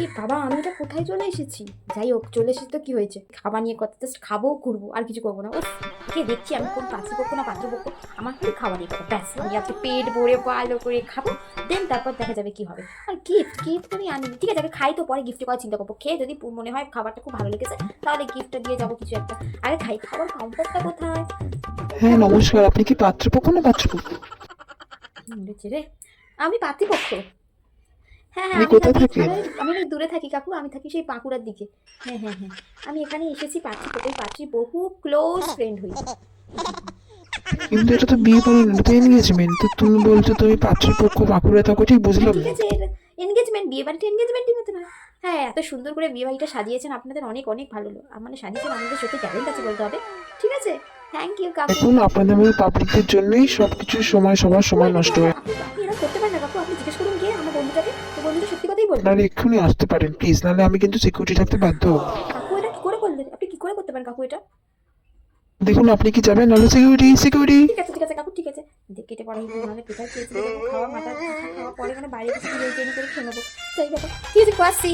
এ বাবা, আমি এটা কোথায় চলে এসেছি? যাই হোক, চলে এসেছি তো কি হয়েছে, খাবার নিয়ে কথা, জাস্ট খাবো ঘুরবো, আর কিছু করবো না। ও কে দেখছি আমি কোন পাত্রপক্ষ না পাত্রপক্ষ, আমার খালি খাওয়া নিয়ে কথা, ব্যাস আমি আজকে পেট ভরে ভালো করে খাবো, দেন তারপর দেখা যাবে কি হবে। আর গিফট গিফট আমি আনিনি, ঠিক আছে আগে খাই তো পরে গিফট করার চিন্তা করবো। খেয়ে যদি মনে হয় খাবারটা খুব ভালো লেগেছে তাহলে গিফটটা দিয়ে যাবো কিছু একটা। আগে খাই তো, খাবার কাউন্টারটা কোথায়? হ্যাঁ হ্যাঁ বলুন। নমস্কার, আপনি কি পাত্রপক্ষ না পাত্রপক্ষ? বলেছে রে, আমি পাত্রপক্ষ। হ্যাঁ হ্যাঁ, আপনি আমি কোথায় থাকি, থাকেন? আমি অনেক দূরে থাকি কাকু, আমি থাকি সেই বাঁকুড়ার দিকে। হ্যাঁ হ্যাঁ হ্যাঁ, আমি এখানে এসেছি পাত্রী পেতে, পাত্রী বহু ক্লোজ ফ্রেন্ড হই। কিন্তু এটা তো বিয়ে পড়ানো, এটা তো এনগেজমেন্ট। তো তুমি বলছো তুমি পাত্রপক্ষ বাঁকুড়া থাকো, ঠিক হ্যাঁ বুঝলাম ঠিক না। আছে, এনগেজমেন্ট, বিয়ে বাড়িটা এনগেজমেন্টই মতো না। হ্যাঁ, এত সুন্দর করে বিয়ে বাড়িটা সাজিয়েছেন আপনাদের, অনেক অনেক ভালো মানে সাজিয়েছেন, আমাদের সত্যি ট্যালেন্ট আছে বলতে হবে। ঠিক আছে, থ্যাংক ইউ কাকু। দেখুন, আপনাদের মতো পাবলিকদের জন্যই সবকিছু সময় সবার ও সময় কাকু, নষ্ট আপনি হয়। আপনি আপনি এরকম করতে পারেন না কাকু, আপনি জিজ্ঞেস করুন গিয়ে আমার বন্ধুটাকে, তো বন্ধুটা সত্যি কথাই বলবে। আপনারা এক্ষুনি আসতে পারেন প্লিজ, নাহলে আমি কিন্তু সিকিউরিটি থাকতে বাধ্য হবো। কাকু এটা কি করে করলেন, আপনি কি করে করতে পারেন কাকু এটা? দেখুন, আপনি কি যাবেন? নাহলে সিকিউরিটি সিকিউরিটি। ঠিক আছে কাকু, ঠিক আছে। কেটে পড়াই নাহলে কোথায় খেয়েছি, খাওয়া মাথা খাওয়া পরে মানে বাইরে কিছু বিরিয়ানি টিরিয়ানি করে খেয়ে নেবো। যাই বাবা, ঠিক আছে কাকু, আসছি।